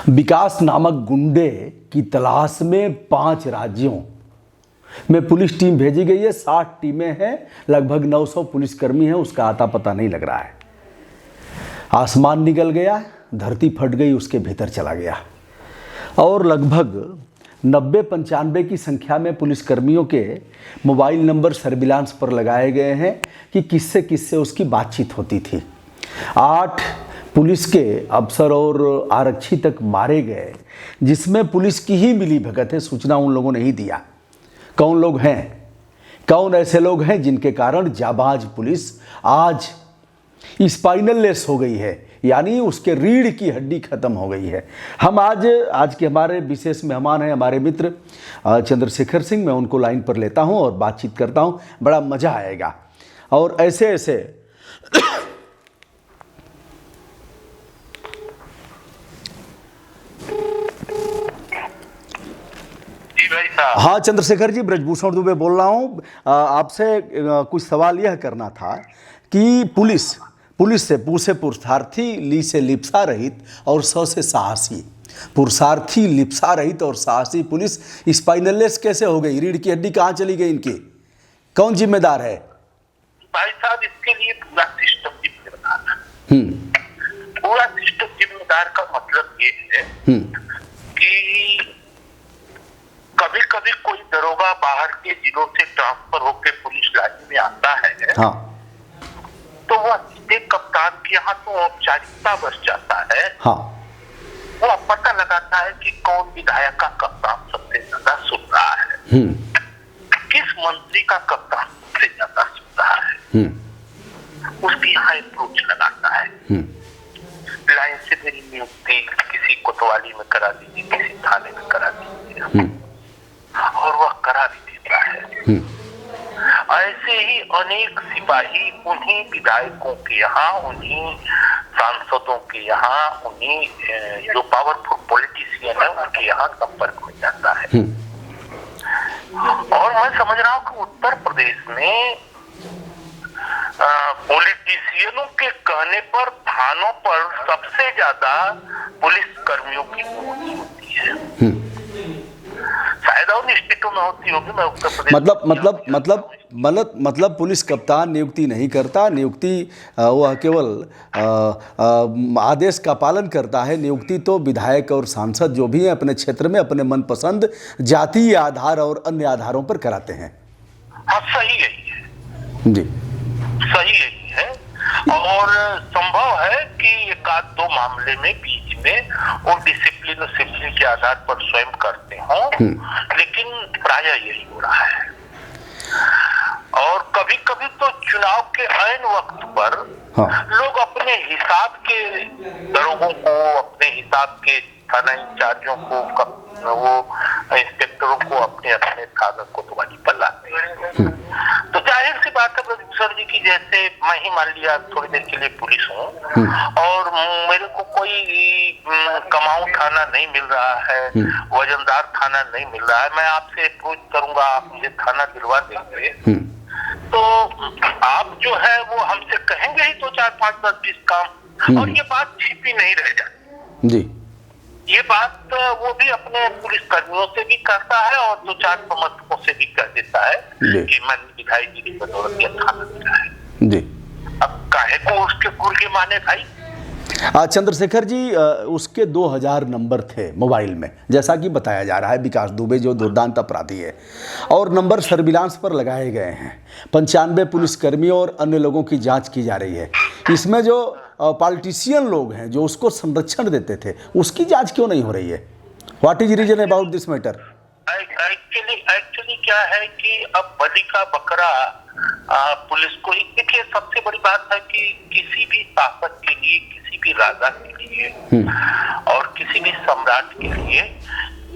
विकास नामक गुंडे की तलाश में 5 राज्यों में पुलिस टीम भेजी गई है। 60 टीमें हैं, लगभग 900 पुलिसकर्मी हैं। उसका आता पता नहीं लग रहा है। आसमान निकल गया, धरती फट गई, उसके भीतर चला गया। और लगभग 90-95 की संख्या में पुलिसकर्मियों के मोबाइल नंबर सर्विलांस पर लगाए गए हैं कि किससे किससे उसकी बातचीत होती थी। 8 पुलिस के अफसर और आरक्षी तक मारे गए, जिसमें पुलिस की ही मिली भगत है। सूचना उन लोगों ने ही दिया। कौन लोग हैं, कौन ऐसे लोग हैं जिनके कारण जाबाज पुलिस आज स्पाइनल लेस हो गई है, यानी उसके रीढ़ की हड्डी खत्म हो गई है। हम आज के हमारे विशेष मेहमान हैं हमारे मित्र चंद्रशेखर सिंह। मैं उनको लाइन पर लेता हूं और बातचीत करता हूं, बड़ा मजा आएगा। और ऐसे हाँ चंद्रशेखर जी, ब्रजभूषण दुबे बोल रहा हूँ। आपसे कुछ सवाल यह करना था कि पुलिस से पुरुषार्थी, ली से लिप्सा रहित और सौ से साहसी, पुरुषार्थी, लिप्सा रहित और साहसी पुलिस स्पाइनललेस कैसे हो गई? रीढ़ की हड्डी कहाँ चली गई इनकी? कौन जिम्मेदार है? भाई साहब, इसके लिए पूरा सिस्टम जिम्मेदार है। पूरा सिस्टम जिम्मेदार का मतलब ये है कि कभी कभी कोई दरोगा बाहर के जिलों से ट्रांसफर होकर पुलिस लाइन में आता है। हाँ। तो वह सीधे कप्तान के यहाँ तो औपचारिकता बस जाता है। हाँ। वो पता लगाता है कि कौन विधायक का कप्तान सबसे ज्यादा सुन रहा है, किस मंत्री का कप्तान सबसे ज्यादा सुन रहा है, उसके यहाँ अप्रोच लगाता है। लाइन से मेरी नियुक्ति किसी कोतवाली में करा दीजिए, किसी थाने में करा दीजिए, और वह करा भी देता है। ऐसे ही अनेक सिपाही उन्हीं विधायकों के यहाँ, उन्हीं सांसदों के यहाँ, उन्हीं जो पावरफुल पॉलिटिशियन है उनके यहाँ संपर्क में जाता है। और मैं समझ रहा हूँ कि उत्तर प्रदेश में पॉलिटिशियनों के कहने पर थानों पर सबसे ज्यादा पुलिस कर्मियों की नियुक्ति होती है। शायद और स्टेटों में होती होगी, मैं उत्तर प्रदेश मतलब पुलिस कप्तान नियुक्ति नहीं करता। नियुक्ति वह केवल आदेश का पालन करता है। नियुक्ति तो विधायक और सांसद जो भी हैं अपने क्षेत्र में अपने मनपसंद जातीय आधार और अन्य आधारों पर कराते हैं। हाँ, सही यही है जी, सही यही है। और संभव है कि 1-2 मामले में बीच में वो डिसिप्लिन के आधार पर स्वयं करते हों, लेकिन प्रायः यही हो रहा है। और कभी कभी तो चुनाव के ऐन वक्त पर लोग अपने हिसाब के दरोगों को, अपने हिसाब के थाना इंचार्जों को, वो इंस्पेक्टरों को अपने थाना कोतवाली पर लाते हैं। तो जाहिर सी बात है ब्रजभूषण जी की, जैसे मैं ही मान लिया थोड़ी देर के लिए पुलिस हूँ और मेरे को कोई कमाऊ थाना नहीं मिल रहा है, वजनदार थाना नहीं मिल रहा है, मैं आपसे अप्रोच करूंगा, आप मुझे थाना दिलवा देंगे, तो आप जो है वो हमसे कहेंगे ही 2, 4, 5, 10, 20 काम। और ये बात छिपी नहीं रह जाती जी। ये बात वो भी अपने पुलिस कर्मियों से भी करता है और 2-4 समर्थकों से भी कह देता है कि मन विधायक जी की बदौलत ये थाना मिला है जी। अब काहे को उसके गुर के माने भाई। चंद्रशेखर जी, उसके 2000 नंबर थे मोबाइल में, जैसा कि बताया जा रहा है। विकास दुबे जो दुर्दांत अपराधी है, और नंबर सर्विलांस पर लगाए गए हैं। 95 पुलिसकर्मियों और अन्य लोगों की जांच की जा रही है। इसमें जो पॉलिटिशियन लोग हैं जो उसको संरक्षण देते थे, उसकी जांच क्यों नहीं हो रही है? What is reason about this matter? Actually क्या है कि अब बलि का बकरा पुलिस को ही। देखिए, सबसे बड़ी बात है कि किसी भी शासक के लिए, किसी भी राजा के लिए और किसी भी सम्राट के लिए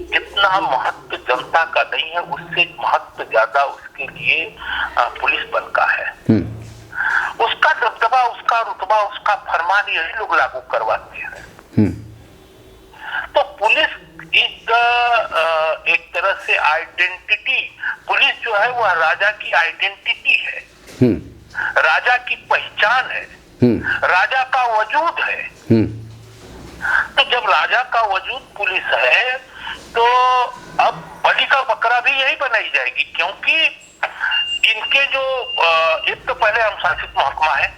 जितना महत्व जनता का नहीं है, उससे महत्व ज्यादा उसके लिए पुलिस बल का है। उसका दबदबा, उसका रुतबा, उसका फरमान यही लोग लागू करवाते हैं। तो पुलिस एक तरह से आइडेंटिटी, पुलिस जो है वह राजा की आइडेंटिटी है, राजा की पहचान है, राजा का वजूद है। तो जब राजा का वजूद पुलिस है तो अब बलि का बकरा भी यही बनाई जाएगी, क्योंकि इनके जो एक तो पहले अनुशासित महकमा है।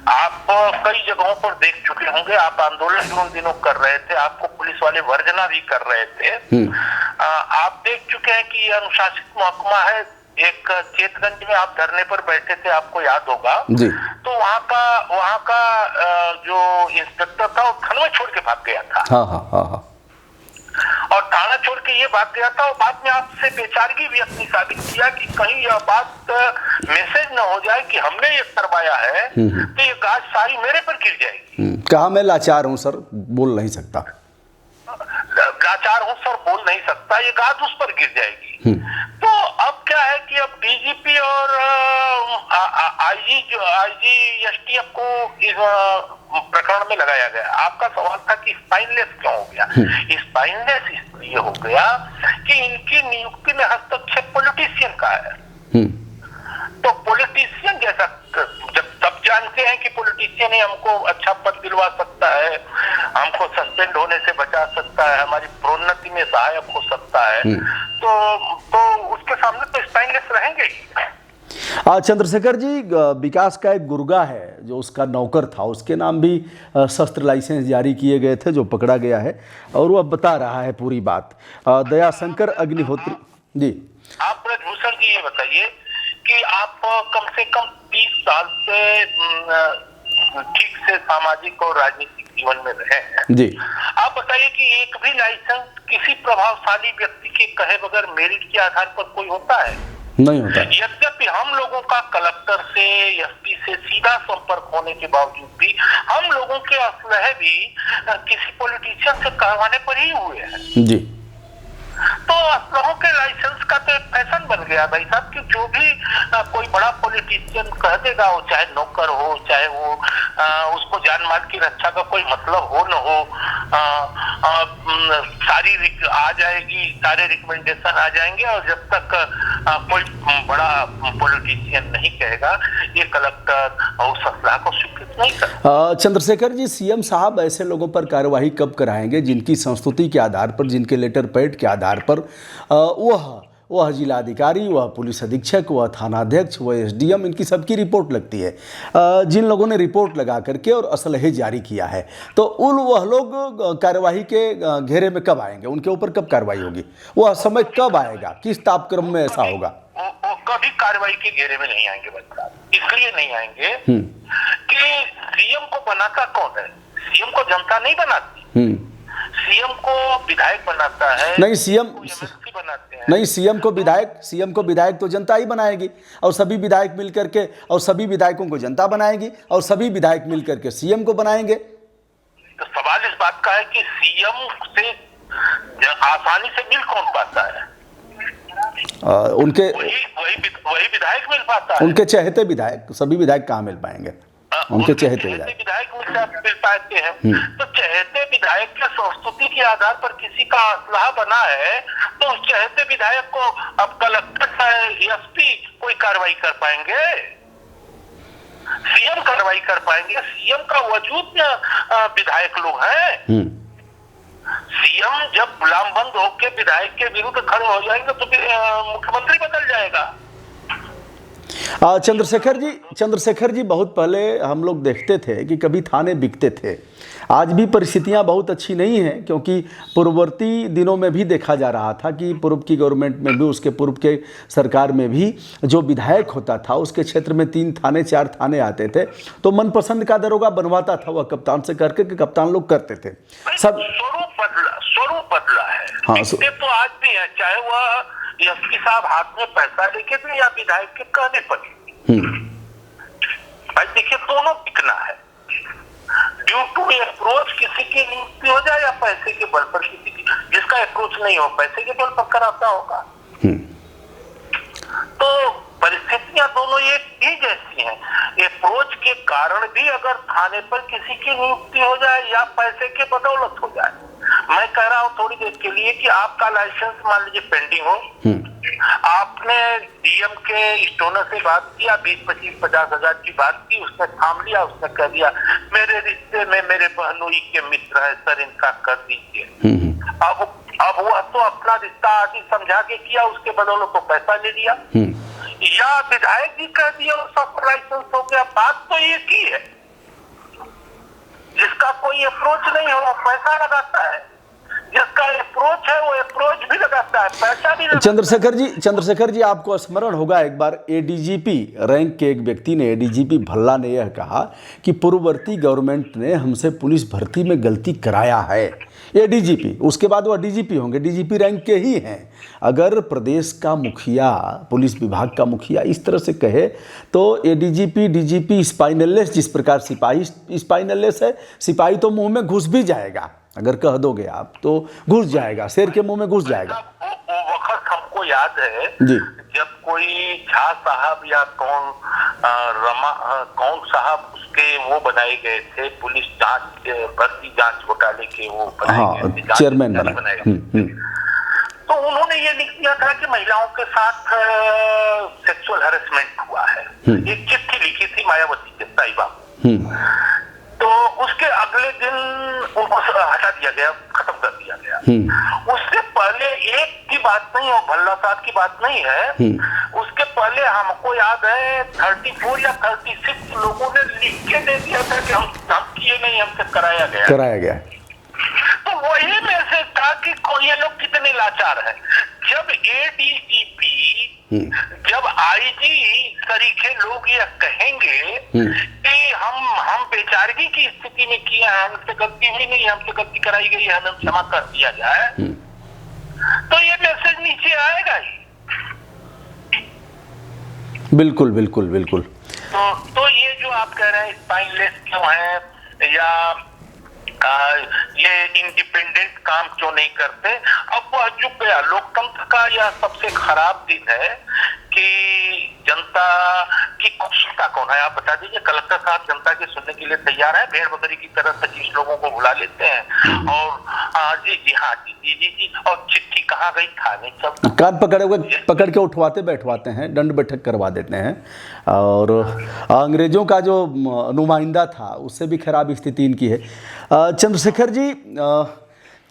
आप कई जगहों पर देख चुके होंगे, आप आंदोलन भी उन दिनों कर रहे थे, आपको पुलिस वाले वर्जना भी कर रहे थे। आप देख चुके हैं कि अनुशासित महकमा है। एक चेतगंज में आप धरने पर बैठे थे, आपको याद होगा जी। तो वहाँ का जो इंस्पेक्टर था वो थाना छोड़ के भाग गया था। हाँ। और थाना छोड़ के ये भाग गया था, और बाद में आपसे बेचारगी भी अपनी साबित किया कि कहीं यह बात मैसेज न हो जाए कि हमने ये करवाया है तो ये गाज सारी मेरे पर गिर जाएगी। कहा मैं लाचार हूँ सर, बोल नहीं सकता, लाचार हूँ सर, बोल नहीं सकता, ये गाज उस पर गिर जाएगी। तो अब क्या है कि अब डीजीपी और आईजी एसटीएफ को इस प्रकरण में लगाया गया। आपका सवाल था कि स्पाइनलेस क्यों हो गया? स्पाइनलेस इसलिए हो गया कि इनकी नियुक्ति में हस्तक्षेप पॉलिटिशियन का है। तो पॉलिटिशियन जैसा, जब सब जानते हैं कि पॉलिटिशियन ही हमको अच्छा पद दिलवा सकता है, हमको सस्पेंड होने से बचा सकता है, हमारी प्रोन्नति में सहायक हो सकता है, तो उसके सामने तो स्पाइनलेस रहेंगे ही। चंद्रशेखर जी, विकास का एक गुर्गा है जो उसका नौकर था, उसके नाम भी शस्त्र लाइसेंस जारी किए गए थे, जो पकड़ा गया है और वो अब बता रहा है पूरी बात। दयाशंकर अग्निहोत्री जी, आप ब्रजभूषण जी ये बताइए कि आप कम से कम 30 साल से ठीक से सामाजिक और राजनीतिक जीवन में रहे हैं जी। आप बताइए कि एक भी लाइसेंस किसी प्रभावशाली व्यक्ति के कहे बगैर मेरिट के आधार पर कोई होता है? नहीं होता। यद्यपि हम लोगों का कलेक्टर से, एसपी से सीधा संपर्क होने के बावजूद भी हम लोगों के असलहे भी किसी पॉलिटिशियन से कहवाने पर ही हुए हैं जी। तो असलहों के लाइसेंस का तो एक फैशन बन गया भाई साहब कि जो भी कोई बड़ा पॉलिटिशियन कह देगा, वो चाहे नौकर हो, चाहे वो उसको जान माल की रक्षा का कोई मतलब हो न हो, सारी आ जाएगी, सारे रिकमेंडेशन आ जाएंगे, और जब तक कोई बड़ा पॉलिटिशियन नहीं कहेगा ये कलेक्टर उस असलाह को स्वीकृत नहीं कर। चंद्रशेखर जी, सीएम साहब ऐसे लोगों पर कार्यवाही कब कराएंगे जिनकी संस्तुति के आधार पर, जिनके लेटर पैड के आधार पर वह जिलाधिकारी, वह पुलिस अधीक्षक, वह थानाध्यक्ष, वह एसडीएम, इनकी सबकी रिपोर्ट लगती है। जिन लोगों ने रिपोर्ट लगा करके और असलहे जारी किया है, तो वह लोग कार्यवाही के घेरे में कब आएंगे? उनके ऊपर कब कार्रवाई होगी? वह समय कब आएगा? किस तापक्रम में ऐसा होगा? वो कभी कार्रवाई के घेरे में नहीं आएंगे बच्चा। इसलिए नहीं आएंगे कि सीएम को बनाता कौन है? सीएम को जनता नहीं बनाती, सीएम को विधायक बनाता है। नहीं, सीएम बनाते हैं। नहीं, सीएम को विधायक तो जनता ही बनाएगी, और सभी विधायक मिलकर के, और सभी विधायकों को जनता बनाएगी, और सभी विधायक मिलकर के सीएम को बनाएंगे। तो सवाल इस बात का है कि सीएम से आसानी से मिल कौन पाता है? उनके वही विधायक मिल पाता है। उनके चहेते विधायक, सभी विधायक कहाँ मिल पाएंगे? उनके चहेते विधायक मिल पाते हैं। तो चहेते विधायक के संस्तुति के आधार पर किसी का असलाह बना है, तो उस चहेते विधायक को अब कलेक्टर, एसपी कोई कार्रवाई कर पाएंगे? सीएम कार्रवाई कर पाएंगे? सीएम का वजूद में विधायक लोग हैं। सीएम जब गुलामबंद होकर विधायक के विरुद्ध खड़े हो जाएंगे तो मुख्यमंत्री बदल जाएगा। चंद्रशेखर जी, बहुत पहले हम लोग देखते थे कि कभी थाने बिकते थे। आज भी परिस्थितियां बहुत अच्छी नहीं हैं, क्योंकि पूर्ववर्ती दिनों में भी देखा जा रहा था कि पूर्व की गवर्नमेंट में भी, उसके पूर्व के सरकार में भी जो विधायक होता था उसके क्षेत्र में 3 थाने 4 थाने आते थे, तो मनपसंद का दरोगा बनवाता था वह कप्तान से करके, कि कप्तान लोग करते थे। सब स्वरूप बदला है। हाँ, तो आज भी है, चाहे वह एसपी साहब हाथ में पैसा लेके भी या विधायक के कहने पर। भाई देखिए, दोनों बिकना है। ड्यू टू अप्रोच किसी की नियुक्ति हो जाए या पैसे के बल पर किसी की, जिसका अप्रोच नहीं हो पैसे के बल पर कराता होगा। तो परिस्थितियां दोनों एक ही जैसी हैं। अप्रोच के कारण भी अगर थाने पर किसी की नियुक्ति हो जाए या पैसे के बदौलत हो जाए, मैं कह रहा हूँ थोड़ी देर के लिए कि आपका लाइसेंस मान लीजिए पेंडिंग हो, आपने डीएम के स्टोनर से बात किया, 20-25-50 हजार की बात की, उसने थाम लिया, उसने कह दिया मेरे रिश्ते में मेरे बहनोई के मित्र है सर, इनका कर दीजिए। अब वो तो अपना रिश्ता आदि समझा के किया, उसके बदौलत तो पैसा ले लिया, या विधायक जी कह दिया और सब लाइसेंस हो गया। बात तो एक ही है, जिसका कोई अप्रोच नहीं हो वो पैसा लगाता है, जिसका अप्रोच है वो अप्रोच भी लगाता है, पैसा भी लगाता है। चंद्रशेखर जी, आपको स्मरण होगा एक बार एडीजीपी रैंक के एक व्यक्ति ने, एडीजीपी भल्ला ने यह कहा कि पूर्ववर्ती गवर्नमेंट ने हमसे पुलिस भर्ती में गलती कराया है। एडीजीपी, उसके बाद वह डीजीपी होंगे, डीजीपी रैंक के ही हैं। अगर प्रदेश का मुखिया, पुलिस विभाग का मुखिया इस तरह से कहे तो एडीजीपी, डीजीपी स्पाइनलेस, जिस प्रकार सिपाही स्पाइनलेस है, सिपाही तो मुंह में घुस भी जाएगा, अगर कह दोगे आप तो घुस जाएगा, शेर के मुंह में घुस जाएगा। वो वक्त हमको याद है जी, जब कोई झा साहब या कौन साहब उसके वो बनाए गए थे, पुलिस जांच भर्ती जांच घोटाले के वो बनाए गए थे, चेयरमैन बनाए गए। तो उन्होंने ये लिख दिया था कि महिलाओं के साथ सेक्सुअल हैरेसमेंट हुआ है। एक चिट्ठी लिखी थी मायावती के साहिबा, तो उसके अगले दिन उनको हटा दिया गया, खत्म कर दिया गया। उससे पहले एक की बात नहीं, और भल्ला साहब की बात नहीं है, उसके पहले हमको याद है 34 या 36 लोगों ने लिख के दे दिया था कि हम किए नहीं, हमसे कराया गया। तो वही मैसेज था कि ये लोग कितने लाचार हैं। जब एडीजीपी, जब आईजी तरीके लोग ये कहेंगे कि हम बेचारगी की स्थिति में किए हैं, हमसे गलती हुई नहीं, हमसे गलती कराई गई है, हमें क्षमा कर दिया जाए, तो ये मैसेज नीचे आएगा ही। बिल्कुल बिल्कुल बिल्कुल। तो ये जो आप कह रहे हैं स्पाइनलेस क्यों है, या ये इंडिपेंडेंट काम क्यों नहीं करते, अब वह जुग गया। लोकतंत्र का यह सबसे खराब दिन है कि जनता की कुशलता कौन है, आप बता दीजिए। कलेक्टर साहब जनता के सुनने के लिए तैयार है, भेड़ बकरी की तरह 25 लोगों को बुला लेते हैं और जी हाँ जी और चिट्ठी कहाँ गई, थाने चल, कान पकड़ के उठवाते बैठवाते हैं, दंड बैठक करवा देते हैं। और अंग्रेजों का जो नुमाइंदा था उससे भी खराब स्थिति इनकी है। चंद्रशेखर जी,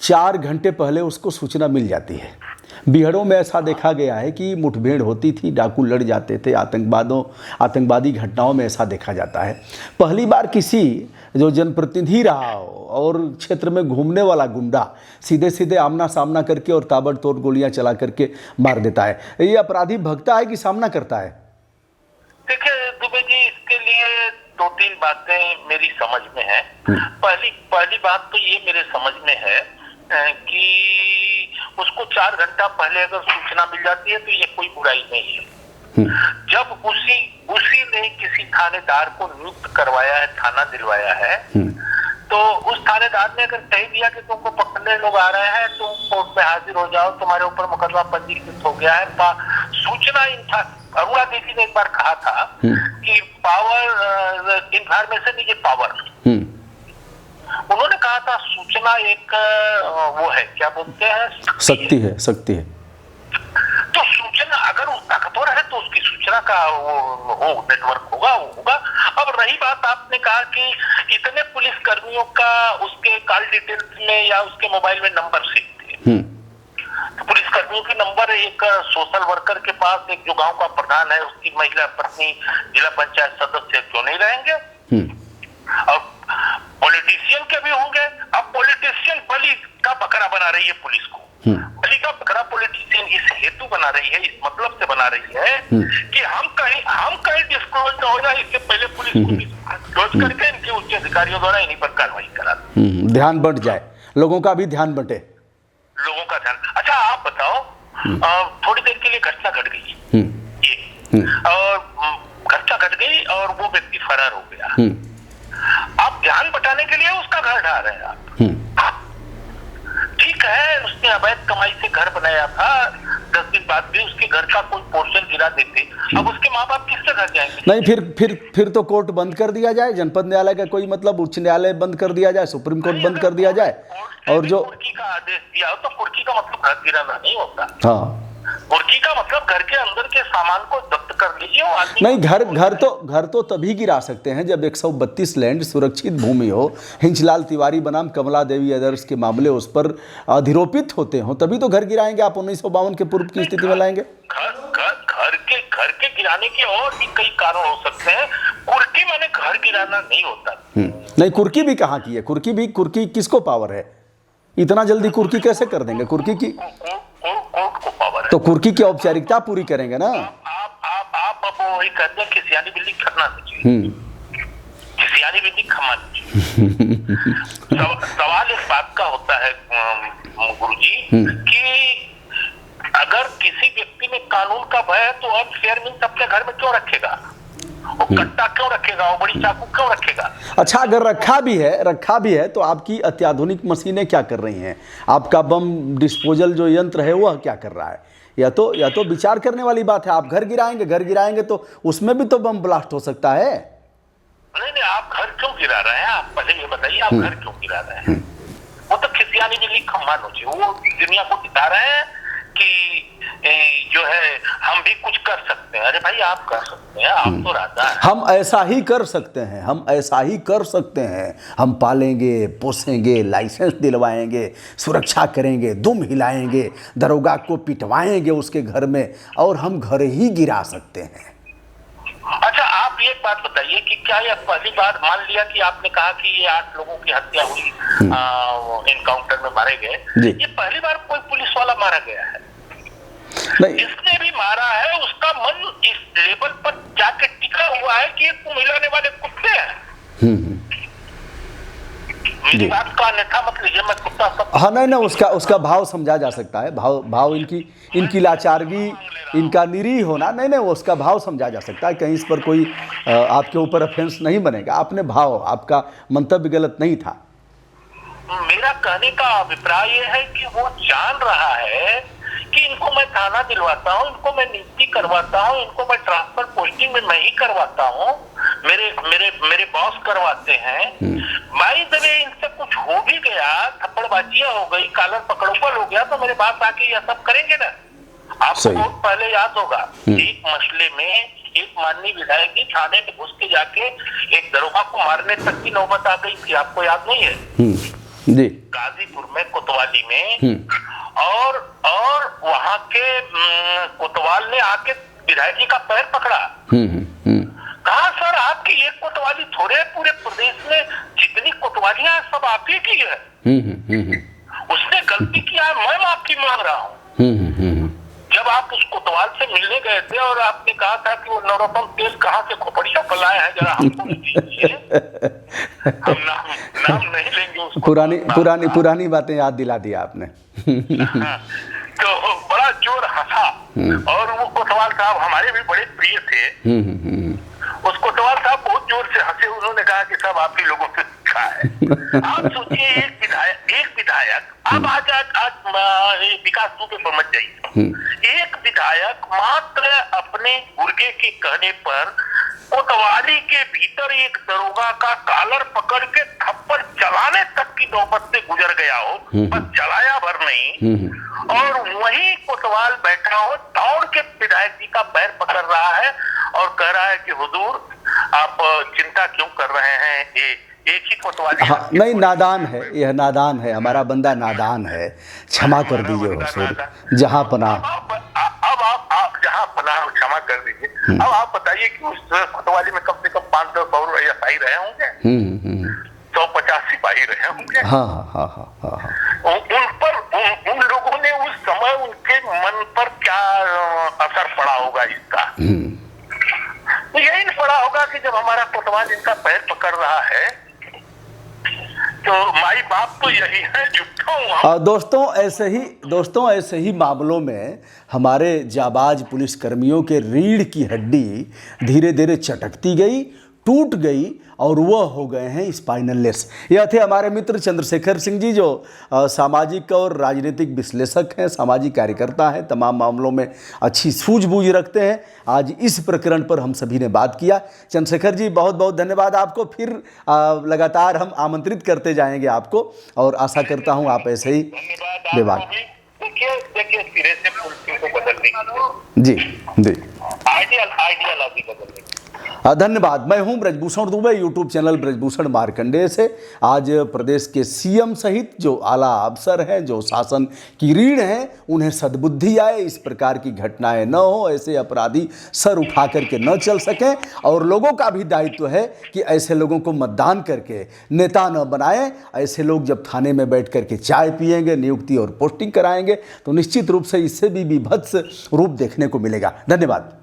4 घंटे पहले उसको सूचना मिल जाती है। बिहड़ों में ऐसा देखा गया है कि मुठभेड़ होती थी, डाकू लड़ जाते थे, आतंकवादी घटनाओं में ऐसा देखा जाता है। पहली बार किसी जो जनप्रतिनिधि रहा हो और क्षेत्र में घूमने वाला गुंडा सीधे सीधे आमना सामना करके और ताबड़तोड़ गोलियां चला करके मार देता है। ये अपराधी भगता है कि सामना करता है? देखिए दुबे जी, इसके लिए 2-3 बातें मेरी समझ में है। पहली बात तो ये मेरे समझ में है कि उसको 4 घंटा पहले अगर सूचना मिल जाती है तो ये कोई बुराई नहीं है। जब उसी ने किसी थानेदार को नियुक्त करवाया है, थाना दिलवाया है, तो उस थानेदार ने अगर कह दिया कि तुमको पकड़ने लोग आ रहे हैं, तुम कोर्ट में हाजिर हो जाओ, तुम्हारे ऊपर मुकदमा पंजीकृत हो गया है, सूचना अरुणा देवी ने एक बार कहा था कि power information is a power. उन्होंने कहा था सूचना एक वो है, क्या बोलते हैं, शक्ति है। तो सूचना अगर वो ताकतवर है तो उसकी सूचना का वो नेटवर्क होगा, वो होगा। अब रही बात, आपने कहा कि इतने पुलिस कर्मियों का उसके कॉल डिटेल्स में या उसके मोबाइल में नंबर सेव थे, तो पुलिस कर्मियों के नंबर एक सोशल वर्कर के पास, एक जो गांव का प्रधान है उसकी महिला पत्नी जिला पंचायत सदस्य क्यों नहीं रहेंगे? और पॉलिटिशियन के भी होंगे। अब पॉलिटिशियन बलि का बकरा बना रही है पुलिस को, बलि का बकरा पॉलिटिशियन इस हेतु बना रही है, इस मतलब से बना रही है कि हम कहीं डिस्क्लोज न हो जाए, इससे पहले पुलिस को डिस्क्लोज करके इनके उच्च अधिकारियों द्वारा इन्हीं पर कार्रवाई करा, ध्यान बंट जाए, लोगों का भी ध्यान बंटे, लोगों का ध्यान। अच्छा आप बताओ, थोड़ी देर के लिए घटना घट गई और घटना घट गई और वो व्यक्ति फरार हो गया। आप ध्यान बटाने के लिए उसका घर ढा रहे हैं आप। ठीक है, उसने अवैध कमाई से घर बनाया था, 10 दिन बाद भी उसके घर का कोई पोर्शन गिरा देते, अब उसके माँ बाप किससे घर जाएंगे? नहीं, फिर तो कोर्ट बंद कर दिया जाए, जनपद न्यायालय का कोई मतलब, उच्च न्यायालय बंद कर दिया जाए, सुप्रीम कोर्ट बंद कर दिया जाए। और जो कुर्की का आदेश दिया हो तो कुर्की का मतलब घर गिराना नहीं होता। हाँ, कुर्की का मतलब घर के अंदर के सामान को जब्त कर लीजिए। वो आदमी नहीं, घर तो तभी गिरा सकते हैं जब 132 लैंड सुरक्षित भूमि हो, हिंचलाल तिवारी बनाम कमला देवी अदर्स के मामले उस पर अधिरोपित होते हो, तभी तो घर गिराएंगे। आप 1952 के पूर्व की स्थिति में लाएंगे? घर के गिराने के और भी कई कारण हो सकते हैं, कुर्की माने घर गिराना नहीं होता। नहीं, कुर्की भी कहाँ की है? कुर्की किसको पावर है? इतना जल्दी कुर्की कैसे कर देंगे? कुर्की की कोर्ट को पावर है, तो कुर्की की औपचारिकता पूरी करेंगे ना। आप अब वही कहते हैं कि सियानी बिल्ली खरना चाहिए, सियानी बिल्ली खमा चाहिए। सवाल इस बात का होता है गुरुजी कि अगर किसी व्यक्ति में कानून का भय है तो अनफेयर मीन्स अपने घर में क्यों रखेगा? वो कट्टा क्यों रखेगा? वो बड़ी चाकू क्यों रखेगा? अच्छा, अगर रखा भी है तो आपकी अत्याधुनिक मशीनें क्या कर रही हैं? आपका बम डिस्पोजल जो यंत्र है वह क्या कर रहा है? या तो विचार करने वाली बात है। आप घर गिराएंगे तो उसमें भी तो बम ब्लास्ट हो सकता है। नहीं, आप घर क्यों गिरा रहे हैं? आप पहले ये बताइए, आप घर क्यों गिरा रहे हैं? वो तो खिसियानी बिल्ली खम्मा नोची, वो दुनिया को दिखा रहे हैं कि जो है हम भी कुछ कर सकते हैं। अरे भाई, आप कर सकते हैं, आप तो राजा हैं। हम ऐसा ही कर सकते हैं, हम पालेंगे, पोसेंगे, लाइसेंस दिलवाएंगे, सुरक्षा करेंगे, दुम हिलाएंगे, दरोगा को पिटवाएंगे उसके घर में, और हम घर ही गिरा सकते हैं। अच्छा, आप ये बात बताइए कि क्या यह पहली बार, मान लिया कि आपने कहा कि ये 8 लोगों की हत्या हुई, एनकाउंटर में मारे गए, ये पहली बार कोई पुलिस वाला मारा गया है? नहीं, जिसने भी मारा है उसका मन इस लेवल पर जाके टिका हुआ है कि ये मिलाने वाले कुत्ते हैं। मेरी बात का अन्यथा मत लीजिए, मैं कुत्ता सब। हाँ, नहीं, उसका भाव समझा जा सकता है, भाव इनकी लाचारगी, इनका निरीह होना, नहीं, उसका भाव समझा जा सकता है। कहीं इस पर कोई आपके ऊपर ऑफेंस नहीं बनेगा। आपका मंतव्य गलत नहीं था। मेरा कहने का अभिप्राय यह है कि वो जान रहा है कि इनको मैं थाना दिलवाता हूँ, इनको मैं नियुक्ति करवाता हूँ, इनको मैं ट्रांसफर पोस्टिंग में मैं ही करवाता हूँ, मेरे बॉस करवाते हैं। बाई द वे इनसे कुछ हो भी गया, थप्पड़बाजियां हो गई, कालर पकड़ोपल हो गया, तो मेरे पास आके यह सब करेंगे ना। आपको बहुत पहले याद होगा, एक मसले में एक माननीय विधायक की थाने में घुस के जाके एक दरोगा को मारने तक की नौबत आ गई थी, आपको याद नहीं है? जी, गाजीपुर में, कोतवाली में, और वहां के कोतवाल ने आके विधायक जी का पैर पकड़ा। कहा, सर आपकी एक कोतवाली थोड़े, पूरे प्रदेश में जितनी कोतवालियां हैं सब आप ही की है। उसने गलती किया है, मैं माफी मांग रहा हूँ। जब आप उस कोतवाल से मिलने गए थे और आपने कहा था कि वो नरोत्तम तेल कहाँ से खोपड़ियों पर लाए हैं, जरा हमको दीजिए। हम नाम नहीं लेंगे उसको। पुरानी बातें याद दिला दिया आपने। तो बड़ा जोर हंसा, और वो कोतवाल साहब हमारे भी बड़े प्रिय थे। उस कोतवाल साहब बहुत जोर से हंसे, उन्होंने कहा कि सब आप ही लोगों से सीखा है। आप सोचिए, एक विधायक, अब आज विकास दुबे पर मत जाइए, एक विधायक मात्र अपने गुर्गे के कहने पर कोतवाली के भीतर एक दरोगा का कालर पकड़ के थप्पड़ चलाने तक की नौबत से गुजर गया हो, बस चलाया भर नहीं, और वही कोतवाल बैठा हो, दौड़ के विधायक जी का पैर पकड़ रहा है और कह रहा है कि हुजूर आप चिंता क्यों कर रहे हैं, एक ही कोतवाली। हाँ, नहीं, नादान है, यह नादान है, हमारा बंदा नादान है, क्षमा कर दीजिए हुजूर, जहाँ पनाह। अब आप जहाँ पनाह, क्षमा कर दीजिए। अब आप बताइए कि उस कोतवाली में कम से कम 500 और एसआई रहे होंगे, 150 सिपाही रहे होंगे। हाँ। उन लोगों ने उस समय उनके मन पर क्या असर पड़ा होगा इसका? तो यही नहीं पड़ा होगा कि जब हमारा कोतवाल इनका पैर पकड़ रहा है तो माई बाप तो यही है, झूठों। दोस्तों ऐसे ही मामलों में हमारे जाबाज पुलिसकर्मियों के रीढ़ की हड्डी धीरे धीरे चटकती गई, टूट गई, और वह हो गए हैं स्पाइनललेस। यह थे हमारे मित्र चंद्रशेखर सिंह जी, जो सामाजिक और राजनीतिक विश्लेषक हैं, सामाजिक कार्यकर्ता हैं, तमाम मामलों में अच्छी सूझबूझ रखते हैं। आज इस प्रकरण पर हम सभी ने बात किया। चंद्रशेखर जी, बहुत बहुत धन्यवाद आपको। फिर लगातार हम आमंत्रित करते जाएंगे आपको, और आशा करता हूँ आप ऐसे ही विवाद। देखिए सिरे से पुलिस को बदलने जी जी आइडियालॉजी बदलने। धन्यवाद। मैं हूं ब्रजभूषण दुबे, यूट्यूब चैनल ब्रजभूषण मार्कंडेय से। आज प्रदेश के सीएम सहित जो आला अफसर हैं, जो शासन की रीढ़ हैं, उन्हें सद्बुद्धि आए, इस प्रकार की घटनाएं न हो, ऐसे अपराधी सर उठा करके न चल सकें। और लोगों का भी दायित्व है कि ऐसे लोगों को मतदान करके नेता न बनाएं। ऐसे लोग जब थाने में बैठ करके चाय पिएंगे, नियुक्ति और पोस्टिंग कराएंगे, तो निश्चित रूप से इससे भी विभत्स रूप देखने को मिलेगा। धन्यवाद।